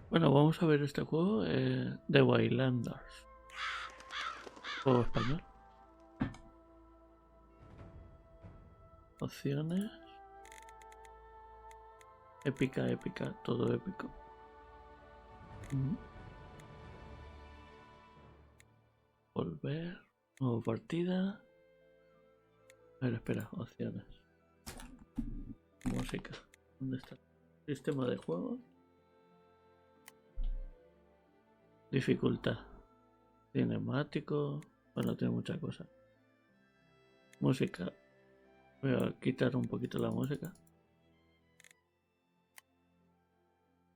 Bueno, vamos a ver este juego de Waylanders. Juego español. Opciones. Épica, épica, todo épico. Volver. Nueva partida. A ver, espera, opciones. Música. ¿Dónde está? Sistema de juego. Dificultad. Cinemático. Bueno, tiene muchas cosas. Música. Voy a quitar un poquito la música.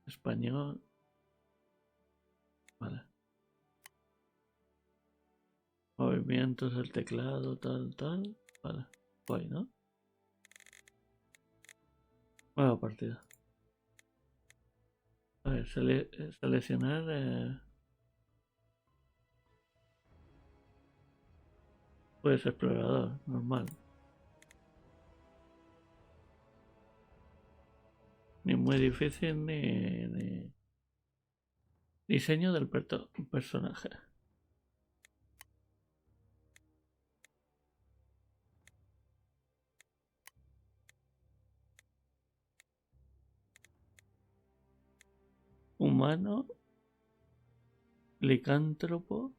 Español. Vale. Movimientos del teclado, tal. Vale. Guay, ¿no? Nueva partida. A ver, seleccionar. Pues explorador, normal. Ni muy difícil ni... Diseño del personaje. Humano. Licántropo.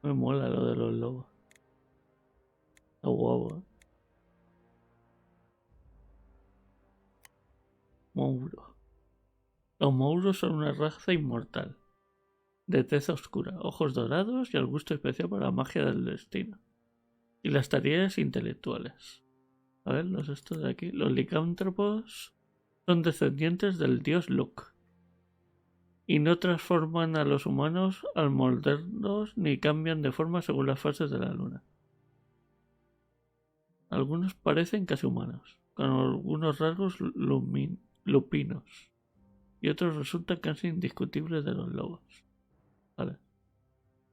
Me mola lo de los lobos. Está guapo, ¿eh? Mouro. Los mouros son una raza inmortal. De tez oscura, ojos dorados y al gusto especial para la magia del destino. Y las tareas intelectuales. A ver, los estos de aquí. Los licántropos son descendientes del dios Luke. Y no transforman a los humanos al morderlos ni cambian de forma según las fases de la luna. Algunos parecen casi humanos, con algunos rasgos lupinos. Y otros resultan casi indiscutibles de los lobos. Vale.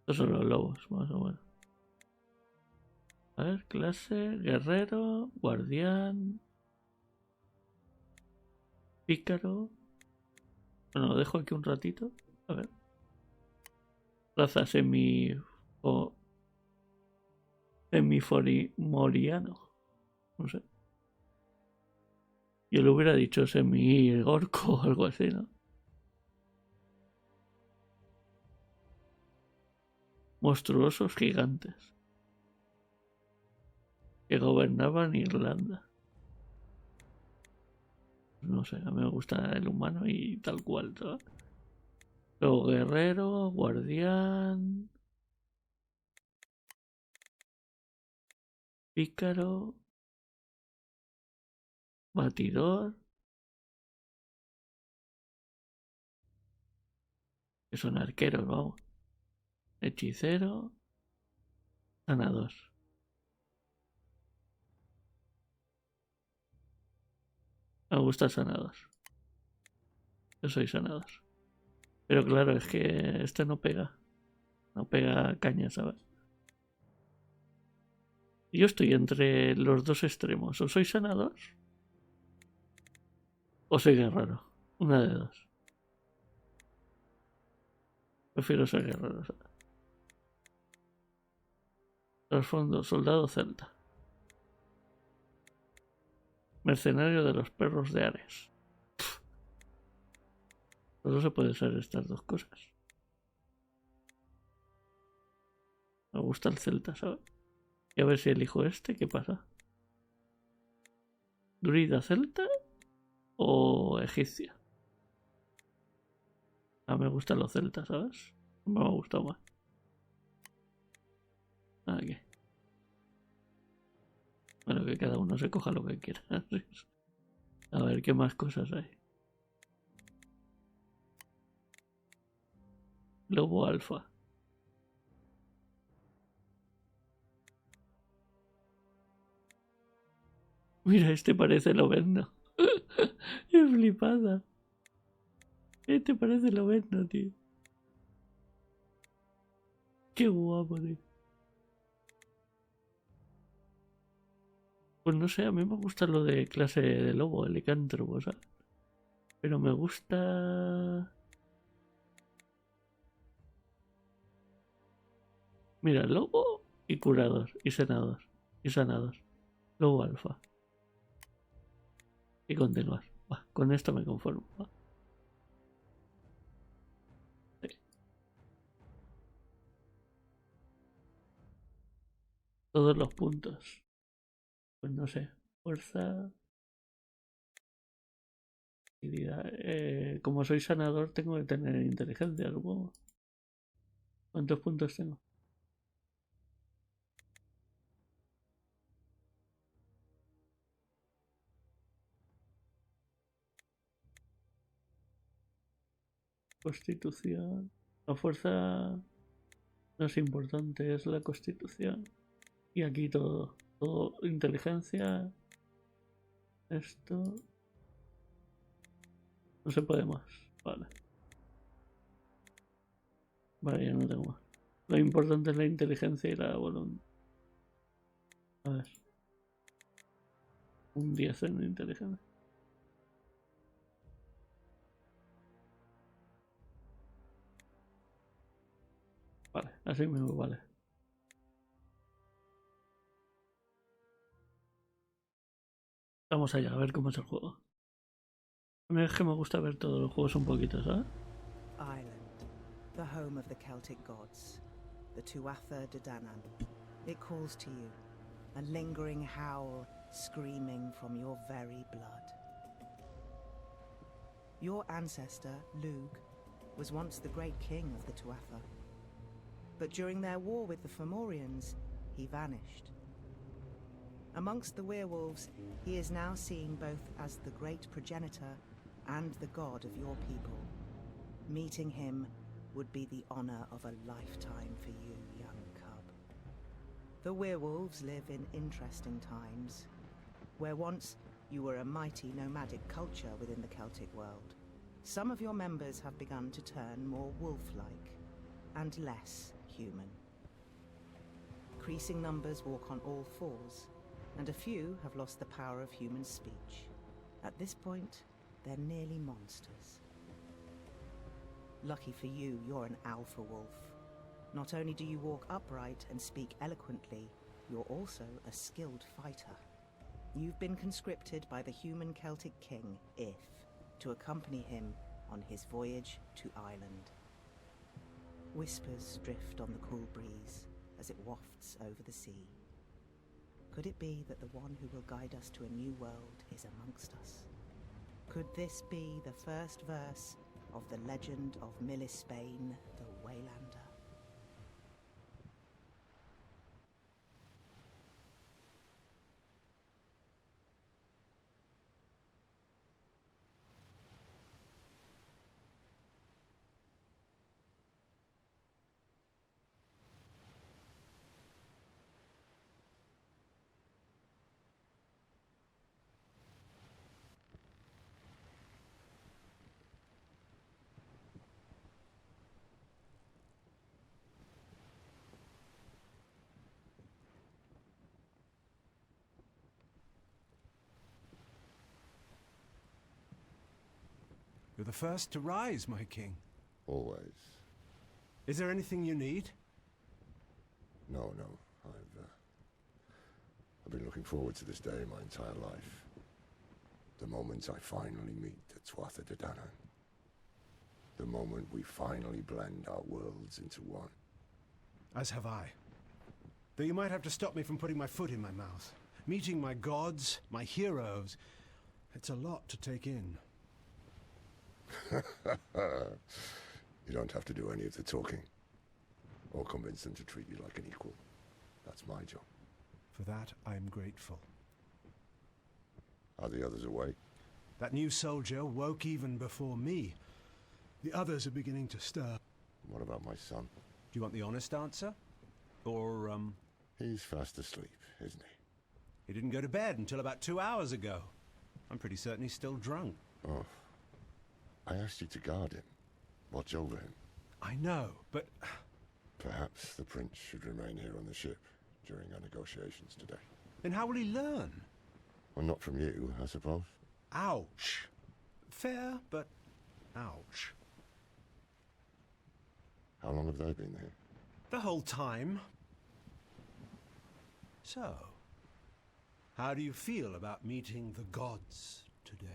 Estos son los lobos, más o menos. A ver, clase, guerrero, guardián, pícaro. Bueno, lo dejo aquí un ratito. A ver. Raza semiforimoriano. No sé. Yo le hubiera dicho semi-gorco o algo así, ¿no? Monstruosos gigantes que gobernaban Irlanda. No sé, a mí me gusta el humano y tal cual, ¿sabes? Luego guerrero, guardián, pícaro, batidor, que son arqueros, vamos. Hechicero, sanador. Me gusta el sanador. Yo soy sanador. Pero claro, es que este no pega. No pega caña, ¿sabes? Yo estoy entre los dos extremos. O soy sanador o soy guerrero. Una de dos. Prefiero ser guerrero. Trasfondo, soldado celta. Mercenario de los perros de Ares. Solo se puede ser estas dos cosas. Me gusta el celta, ¿sabes? Y a ver si elijo este, ¿qué pasa? ¿Druida celta o egipcia? A mí me gustan los celtas, ¿sabes? Me ha gustado más. Aquí. Bueno, que cada uno se coja lo que quiera. A ver, ¿qué más cosas hay? Lobo alfa. Mira, este parece Lobezno. ¡Qué flipada! Este parece lo vendo, tío. Qué guapo, tío. Pues no sé, a mí me gusta lo de clase de lobo, el licántropo, ¿sabes? Pero me gusta... Mira, lobo y curador, y senador, y sanador. Lobo alfa. Y continuar. Va, con esto me conformo. Va. Sí. Todos los puntos. Pues no sé. Fuerza. Como soy sanador, tengo que tener inteligencia, supongo. ¿Cuántos puntos tengo? Constitución. La fuerza no es importante, es la constitución. Y aquí todo. Todo inteligencia. Esto. No se puede más. Vale. Vale, ya no tengo más. Lo importante es la inteligencia y la voluntad. A ver. Un 10 en inteligencia. Vale, así mismo vale. Vamos allá, a ver cómo es el juego. A mí es que me gusta ver todos los juegos un poquito, ¿sabes? Island, the home of the Celtic gods, the Tuatha De Danann. It calls to you, a lingering howl screaming from your very blood. Your ancestor, Lugh, was once the great king of the Tuatha. But during their war with the Fomorians, he vanished. Amongst the werewolves, he is now seen both as the great progenitor and the god of your people. Meeting him would be the honor of a lifetime for you, young cub. The werewolves live in interesting times, where once you were a mighty nomadic culture within the Celtic world. Some of your members have begun to turn more wolf-like and less human. Increasing numbers walk on all fours, and a few have lost the power of human speech. At this point, they're nearly monsters. Lucky for you, you're an alpha wolf. Not only do you walk upright and speak eloquently, you're also a skilled fighter. You've been conscripted by the human Celtic king, If, to accompany him on his voyage to Ireland. Whispers drift on the cool breeze as it wafts over the sea. Could it be that the one who will guide us to a new world is amongst us? Could this be the first verse of the legend of Millisbane, the Waylander? You're the first to rise, my king. Always. Is there anything you need? No. I've been looking forward to this day my entire life. The moment I finally meet the Tuatha De Danann. The moment we finally blend our worlds into one. As have I. Though you might have to stop me from putting my foot in my mouth. Meeting my gods, my heroes. It's a lot to take in. You don't have to do any of the talking. Or convince them to treat you like an equal. That's my job. For that, I'm grateful. Are the others awake? That new soldier woke even before me. The others are beginning to stir. What about my son? Do you want the honest answer? Or, He's fast asleep, isn't he? He didn't go to bed until about 2 hours ago. I'm pretty certain he's still drunk. Oh. I asked you to guard him, watch over him. I know, but... Perhaps the prince should remain here on the ship during our negotiations today. Then how will he learn? Well, not from you, I suppose. Ouch. Fair, but ouch. How long have they been here? The whole time. So, how do you feel about meeting the gods today?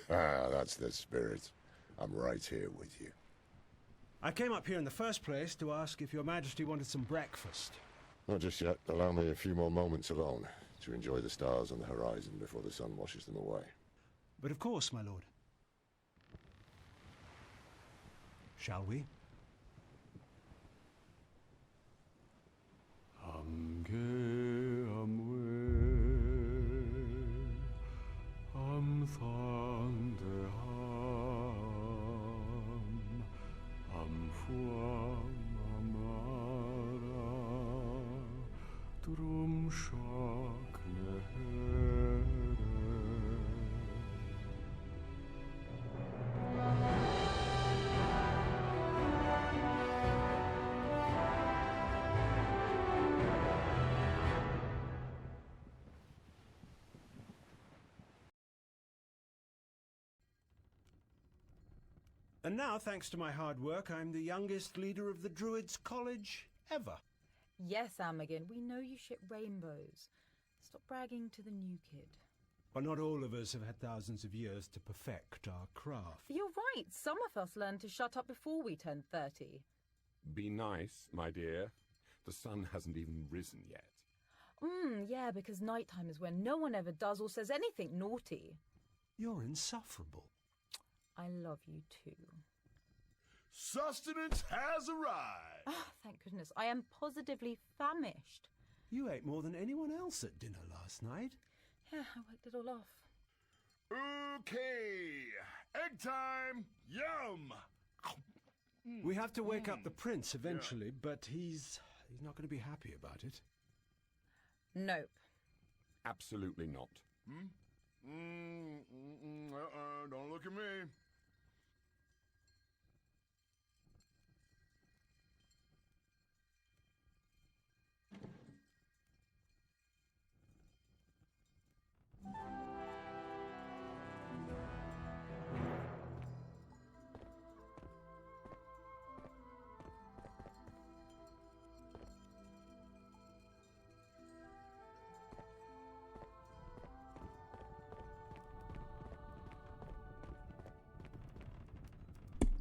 That's the spirit. I'm right here with you. I came up here in the first place to ask if your majesty wanted some breakfast. Not just yet. Allow me a few more moments alone to enjoy the stars on the horizon before the sun washes them away. But of course, my lord. Shall we? And now, thanks to my hard work, I'm the youngest leader of the Druids' College ever. Yes, Amagan, we know you ship rainbows. Stop bragging to the new kid. But not all of us have had thousands of years to perfect our craft. You're right. Some of us learned to shut up before we turned 30. Be nice, my dear. The sun hasn't even risen yet. Yeah, because nighttime is when no one ever does or says anything naughty. You're insufferable. I love you too. Sustenance has arrived. Oh, thank goodness. I am positively famished. You ate more than anyone else at dinner last night. Yeah, I worked it all off. Okay, egg time. Yum. We have to wake up the prince eventually, but he's not going to be happy about it. Nope. Absolutely not. Don't look at me.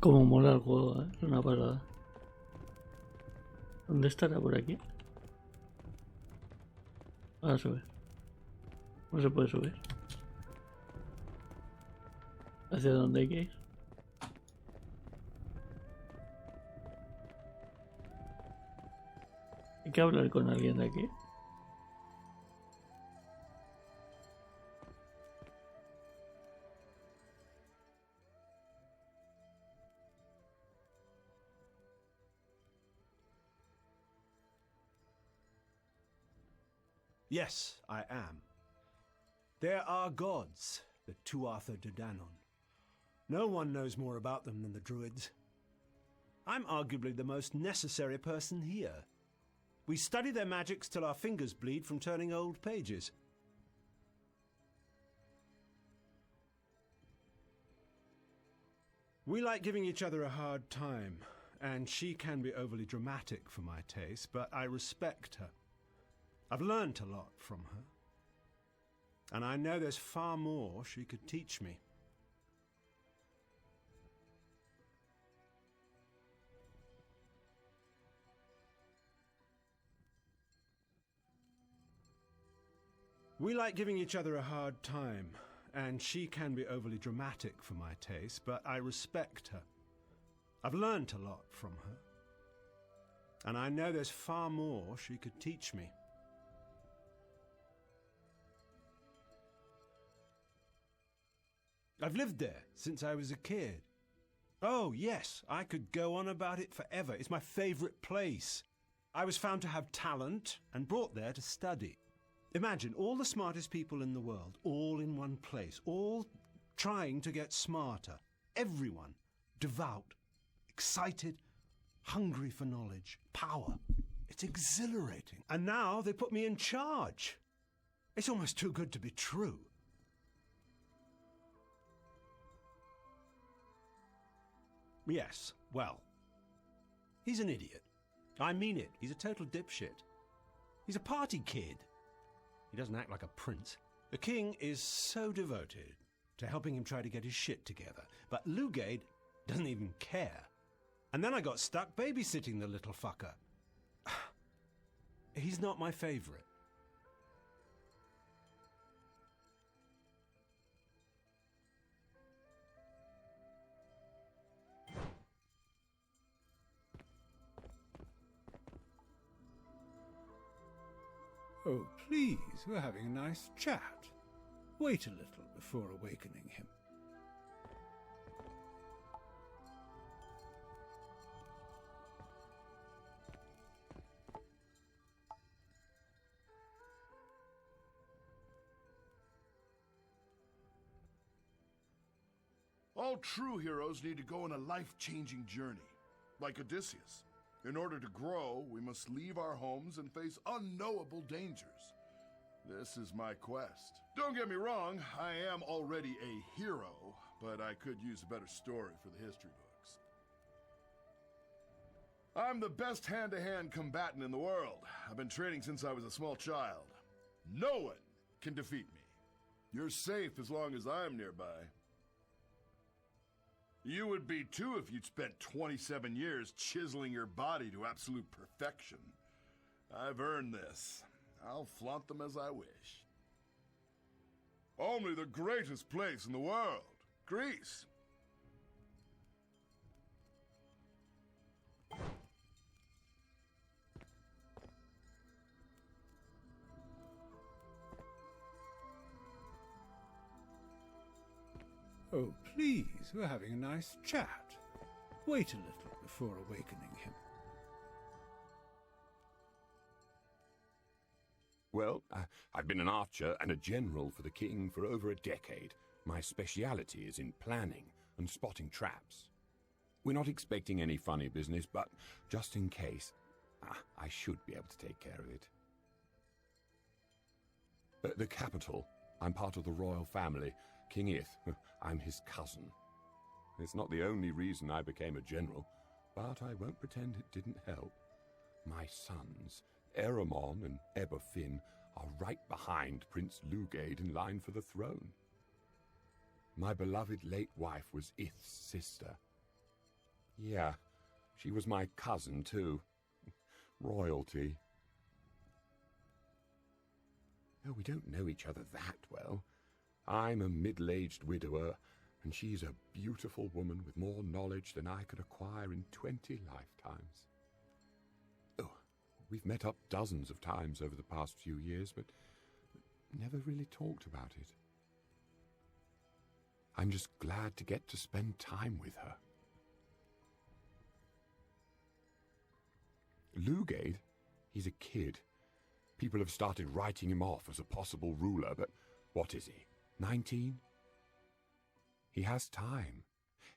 Como mola el juego, es una pasada. ¿Dónde estará? ¿Por aquí? A subir. No se puede subir. ¿Hacia dónde hay que ir? ¿Hay que hablar con alguien de aquí? Yes, I am. There are gods, the Tuatha De Danann. No one knows more about them than the Druids. I'm arguably the most necessary person here. We study their magics till our fingers bleed from turning old pages. We like giving each other a hard time, and she can be overly dramatic for my taste, but I respect her. I've learnt a lot from her, and I know there's far more she could teach me. We like giving each other a hard time, and she can be overly dramatic for my taste, but I respect her. I've learnt a lot from her, and I know there's far more she could teach me. I've lived there since I was a kid. Oh, yes, I could go on about it forever. It's my favourite place. I was found to have talent and brought there to study. Imagine all the smartest people in the world, all in one place, all trying to get smarter. Everyone devout, excited, hungry for knowledge, power. It's exhilarating. And now they put me in charge. It's almost too good to be true. Yes, well, he's an idiot. I mean it. He's a total dipshit. He's a party kid. He doesn't act like a prince. The king is so devoted to helping him try to get his shit together, but Lugade doesn't even care. And then I got stuck babysitting the little fucker. He's not my favorite. Oh, please, we're having a nice chat. Wait a little before awakening him. All true heroes need to go on a life-changing journey, like Odysseus. In order to grow, we must leave our homes and face unknowable dangers. This is my quest. Don't get me wrong, I am already a hero, but I could use a better story for the history books. I'm the best hand-to-hand combatant in the world. I've been training since I was a small child. No one can defeat me. You're safe as long as I'm nearby. You would be too if you'd spent 27 years chiseling your body to absolute perfection. I've earned this. I'll flaunt them as I wish. Only the greatest place in the world, Greece. Oh, please, we're having a nice chat. Wait a little before awakening him. Well, I've been an archer and a general for the king for over a decade. My speciality is in planning and spotting traps. We're not expecting any funny business, but just in case, I should be able to take care of it. At the capital, I'm part of the royal family. King Ith, I'm his cousin. It's not the only reason I became a general, but I won't pretend it didn't help. My sons, Eramon and Eberfin, are right behind Prince Lugade in line for the throne. My beloved late wife was Ith's sister. Yeah, she was my cousin too. Royalty. No, we don't know each other that well. I'm a middle-aged widower, and she's a beautiful woman with more knowledge than I could acquire in 20 lifetimes. Oh, we've met up dozens of times over the past few years, but never really talked about it. I'm just glad to get to spend time with her. Lugade, he's a kid. People have started writing him off as a possible ruler, but what is he? 19? He has time.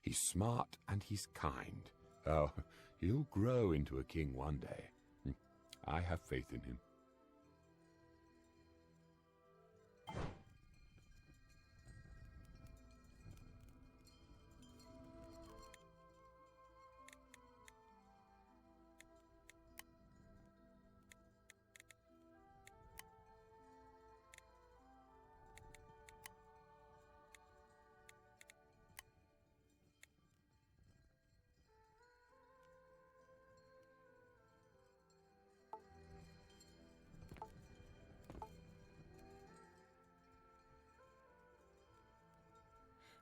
He's smart and he's kind. Oh, he'll grow into a king one day. I have faith in him.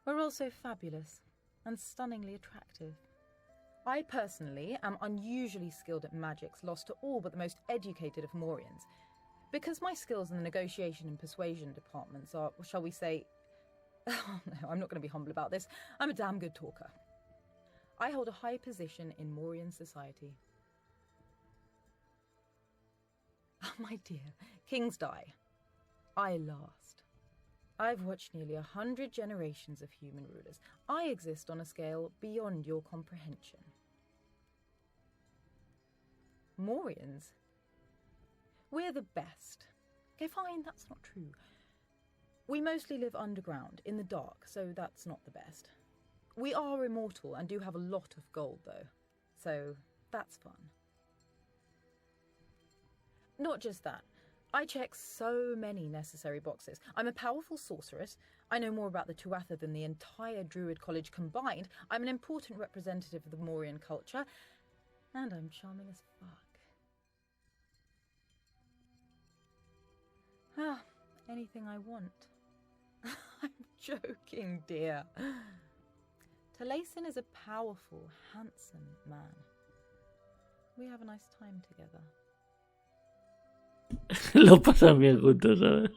We're all so fabulous and stunningly attractive. I personally am unusually skilled at magics lost to all but the most educated of Morians. Because my skills in the negotiation and persuasion departments are, shall we say... Oh no, I'm not going to be humble about this. I'm a damn good talker. I hold a high position in Morian society. Oh, my dear, kings die. I last. I've watched nearly 100 generations of human rulers. I exist on a scale beyond your comprehension. Morians? We're the best. Okay, fine, that's not true. We mostly live underground, in the dark, so that's not the best. We are immortal and do have a lot of gold, though, so that's fun. Not just that. I check so many necessary boxes. I'm a powerful sorceress. I know more about the Tuatha than the entire Druid College combined. I'm an important representative of the Morian culture. And I'm charming as fuck. Ah, anything I want. I'm joking, dear. Taliesin is a powerful, handsome man. We have a nice time together. Lo pasan bien juntos, ¿sabes?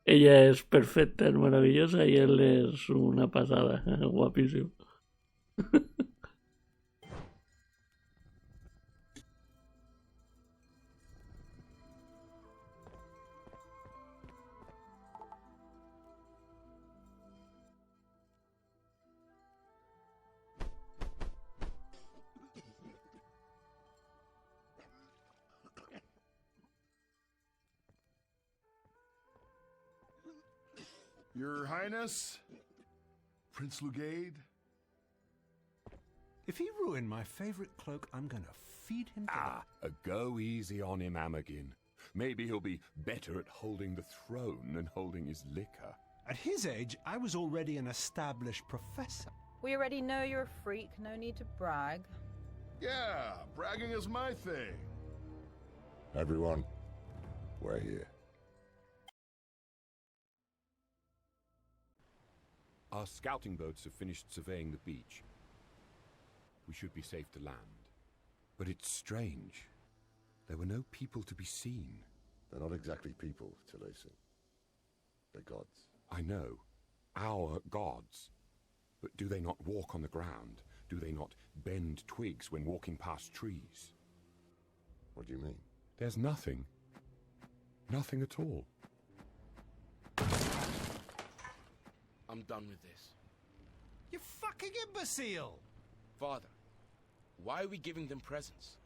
Ella es perfecta, es maravillosa y él es una pasada, guapísimo. Your Highness? Prince Lugade? If he ruined my favorite cloak, I'm gonna feed him to Go easy on him, Amagin. Maybe he'll be better at holding the throne than holding his liquor. At his age, I was already an established professor. We already know you're a freak, no need to brag. Yeah, bragging is my thing. Everyone, we're here. Our scouting boats have finished surveying the beach. We should be safe to land. But it's strange. There were no people to be seen. They're not exactly people, Taliesin. They're gods. I know. Our gods. But do they not walk on the ground? Do they not bend twigs when walking past trees? What do you mean? There's nothing. Nothing at all. I'm done with this. You fucking imbecile! Father, why are we giving them presents?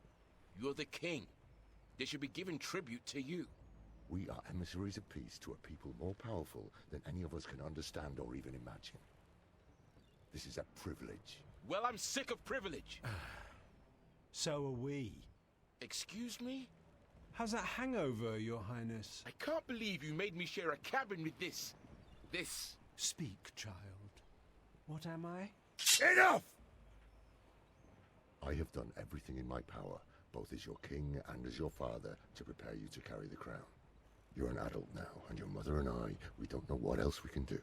You're the king. They should be giving tribute to you. We are emissaries of peace to a people more powerful than any of us can understand or even imagine. This is a privilege. Well, I'm sick of privilege. So are we. Excuse me? How's that hangover, Your Highness? I can't believe you made me share a cabin with this. Speak, child. What am I? Enough! I have done everything in my power, both as your king and as your father, to prepare you to carry the crown. You're an adult now, and your mother and I, we don't know what else we can do.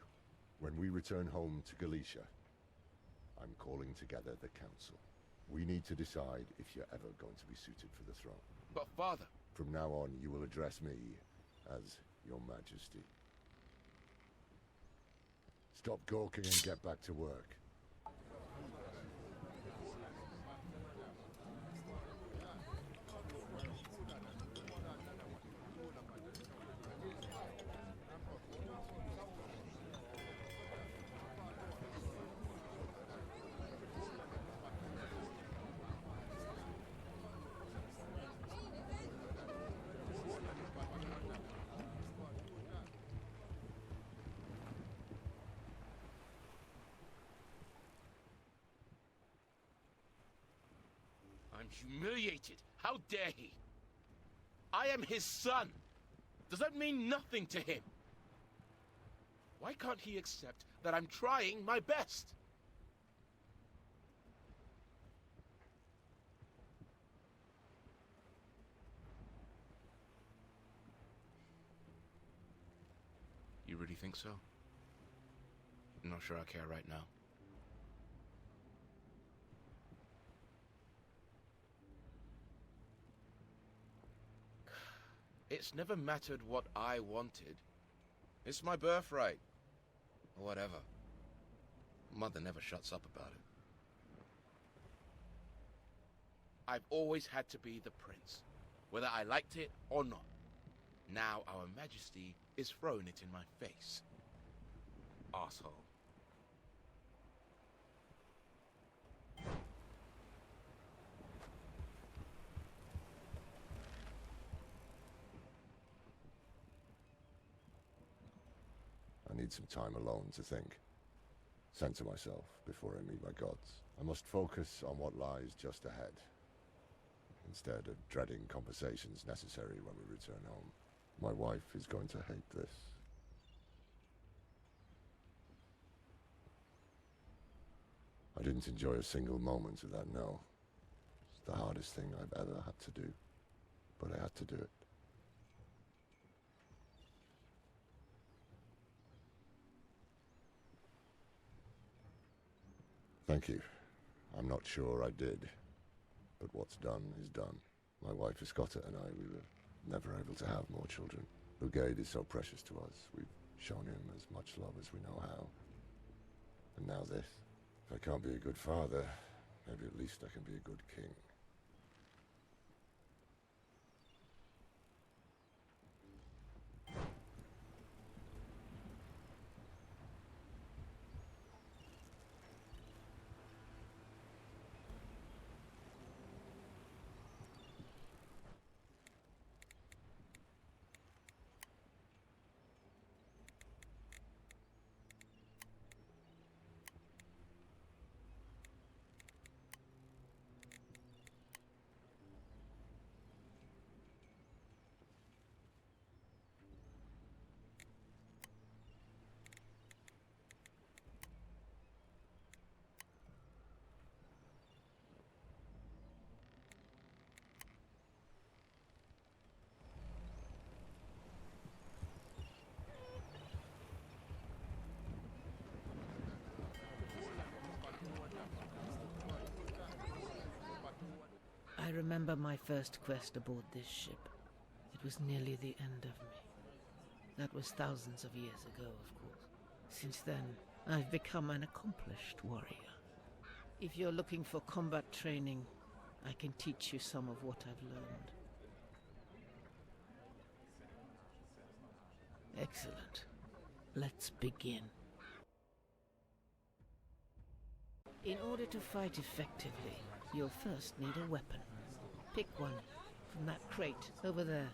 When we return home to Galicia, I'm calling together the council. We need to decide if you're ever going to be suited for the throne. But father... From now on, you will address me as Your Majesty. Stop gawking and get back to work. I'm humiliated. How dare he? I am his son. Does that mean nothing to him? Why can't he accept that I'm trying my best? You really think so? I'm not sure I care right now. It's never mattered what I wanted. It's my birthright. Or whatever. Mother never shuts up about it. I've always had to be the prince. whether I liked it or not. Now our Majesty is throwing it in my face. Arsehole. I need some time alone to think. Center myself before I meet my gods. I must focus on what lies just ahead, instead of dreading conversations necessary when we return home. My wife is going to hate this. I didn't enjoy a single moment of that no. It's the hardest thing I've ever had to do, but I had to do it. Thank you. I'm not sure I did, but what's done is done. My wife Escotta and I, we were never able to have more children. Lugade is so precious to us. We've shown him as much love as we know how. And now this. If I can't be a good father, maybe at least I can be a good king. I remember my first quest aboard this ship. It was nearly the end of me. That was thousands of years ago, of course. Since then, I've become an accomplished warrior. If you're looking for combat training, I can teach you some of what I've learned. Excellent. Let's begin. In order to fight effectively, you'll first need a weapon. Pick one from that crate over there.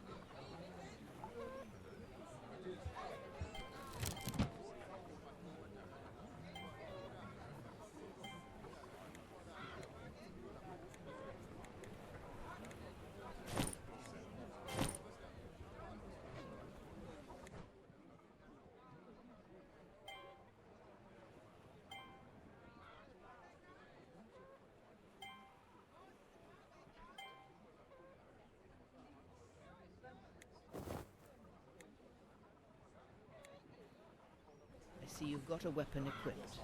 I see you've got a weapon equipped.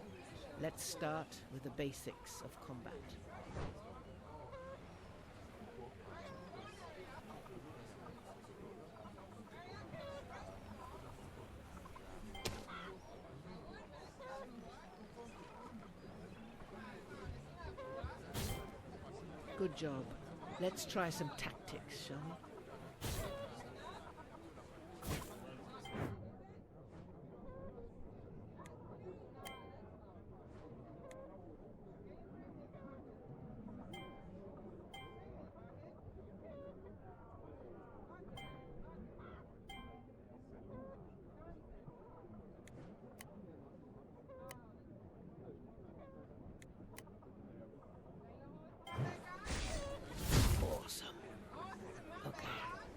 Let's start with the basics of combat. Good job. Let's try some tactics, shall we? Awesome. Okay,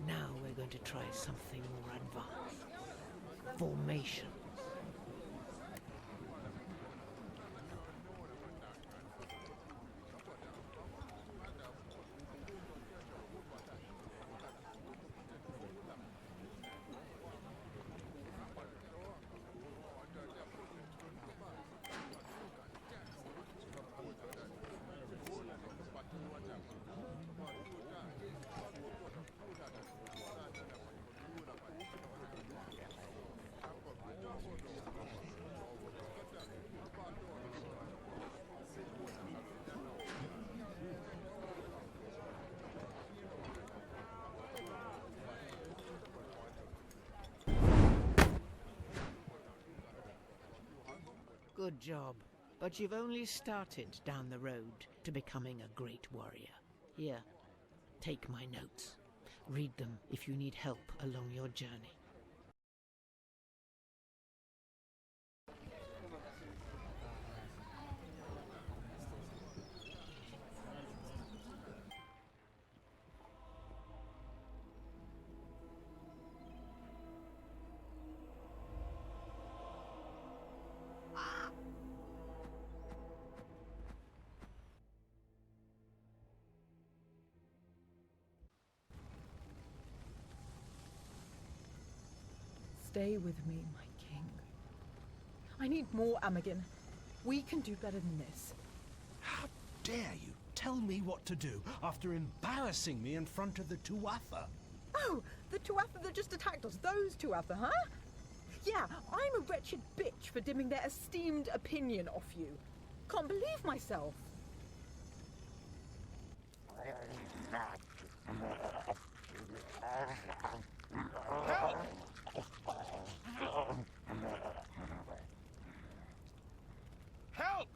now we're going to try something more advanced. Formation. Good job. But you've only started down the road to becoming a great warrior. Here, take my notes. Read them if you need help along your journey. Stay with me, my king. I need more Amagin. We can do better than this. How dare you tell me what to do after embarrassing me in front of the Tuatha? Oh, the Tuatha that just attacked us. Those Tuatha, huh? Yeah, I'm a wretched bitch for dimming their esteemed opinion off you. Can't believe myself. Help! Help!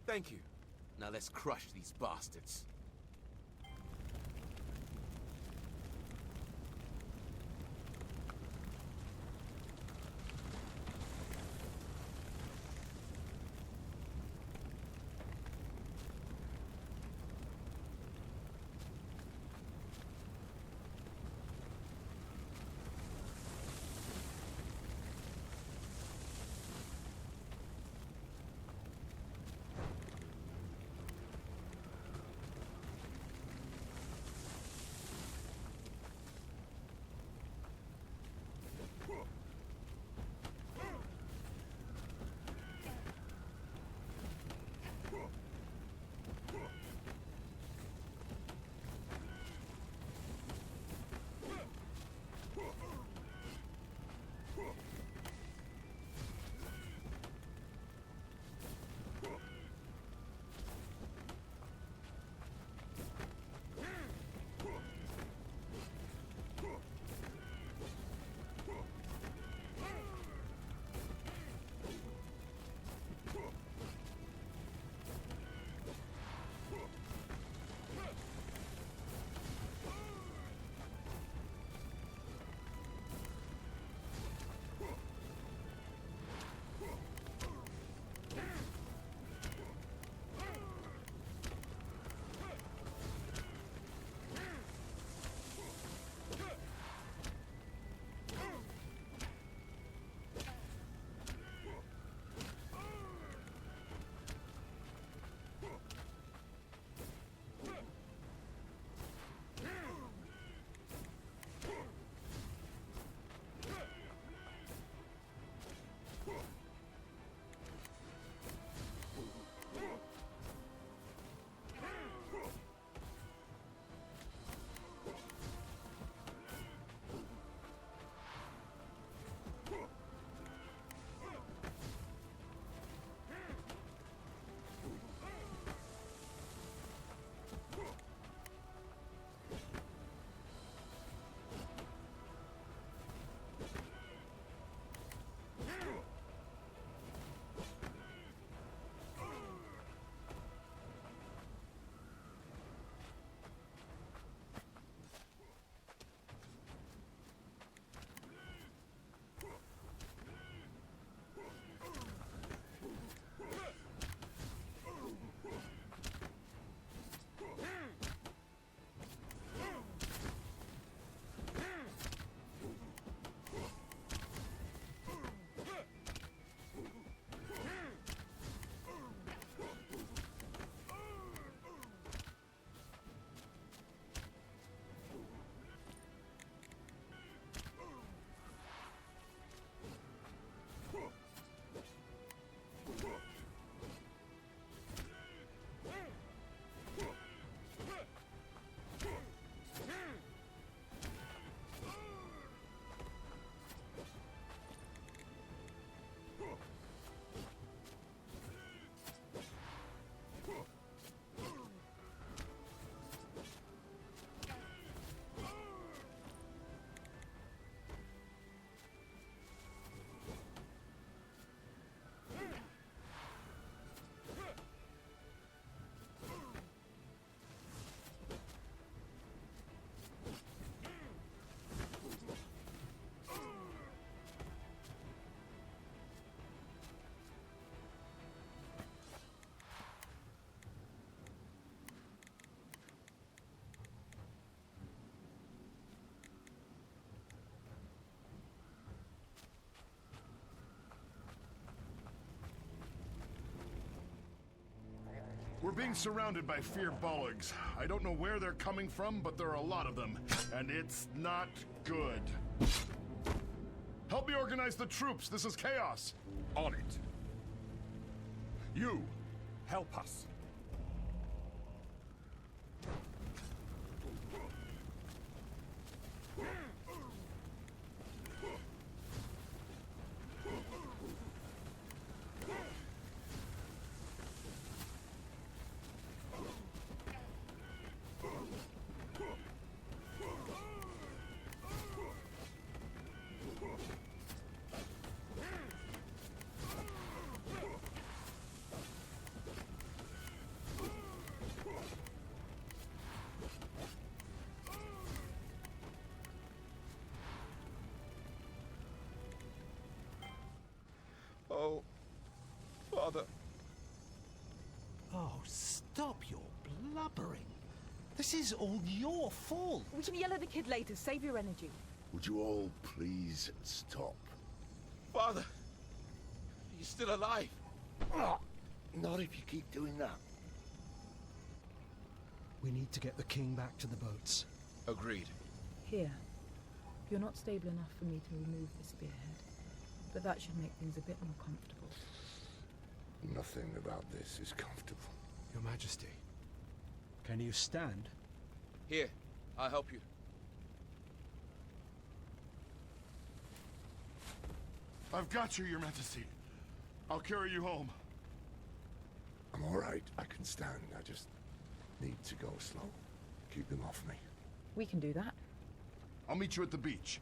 Thank you. Now let's crush these bastards. We're being surrounded by fear bollards. I don't know where they're coming from, but there are a lot of them, and it's not good. Help me organize the troops. This is chaos. On it. You, help us. Oh, Father. Oh, stop your blubbering. This is all your fault. We can yell at the kid later. Save your energy. Would you all please stop? Father, are you still alive? Not if you keep doing that. We need to get the king back to the boats. Agreed. Here. You're not stable enough for me to remove the spearhead, but that should make things a bit more comfortable. Nothing about this is comfortable. Your Majesty, can you stand? Here, I'll help you. I've got you, Your Majesty. I'll carry you home. I'm all right. I can stand. I just need to go slow. Keep them off me. We can do that. I'll meet you at the beach.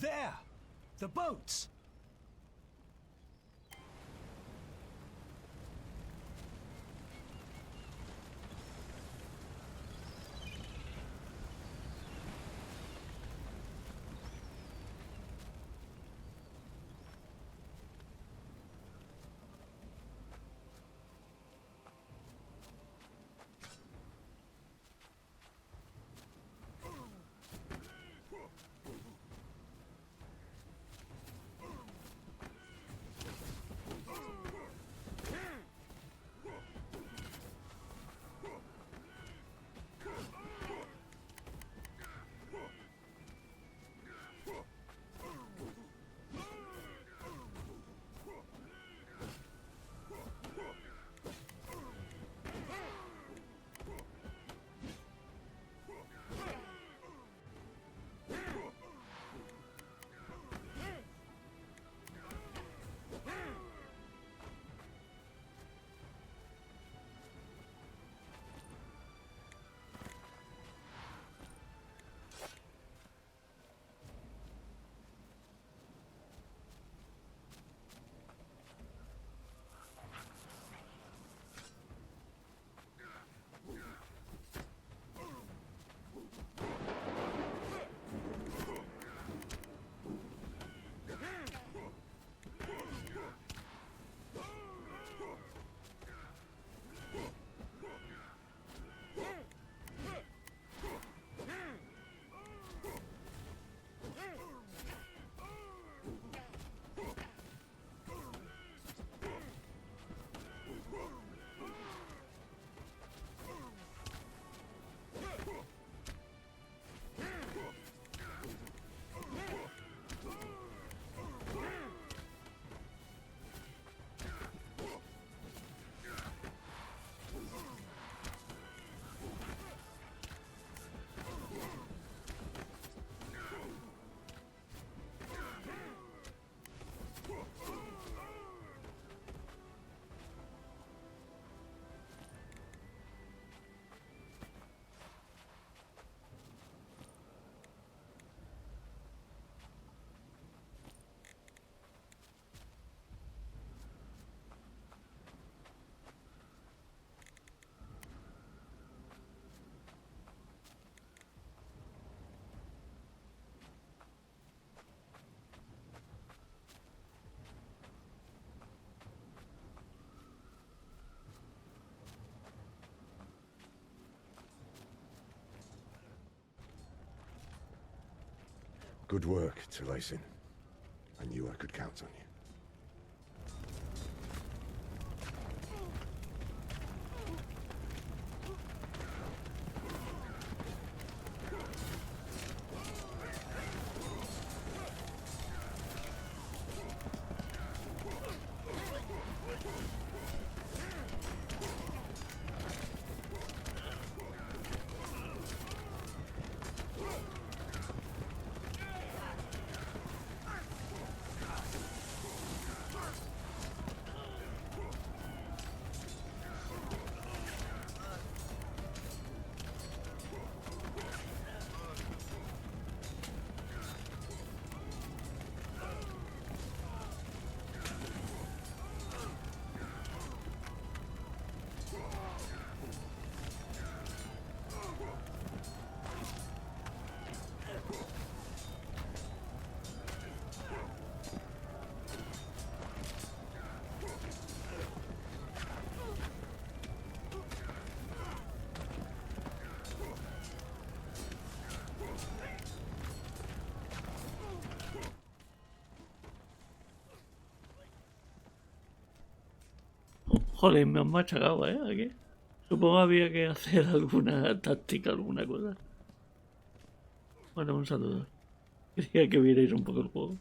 There! The boats! Good work, Taliesin. I knew I could count on you. Joder, me han machacado, aquí. Supongo había que hacer alguna táctica, alguna cosa. Bueno, un saludo. Quería que vierais un poco el juego.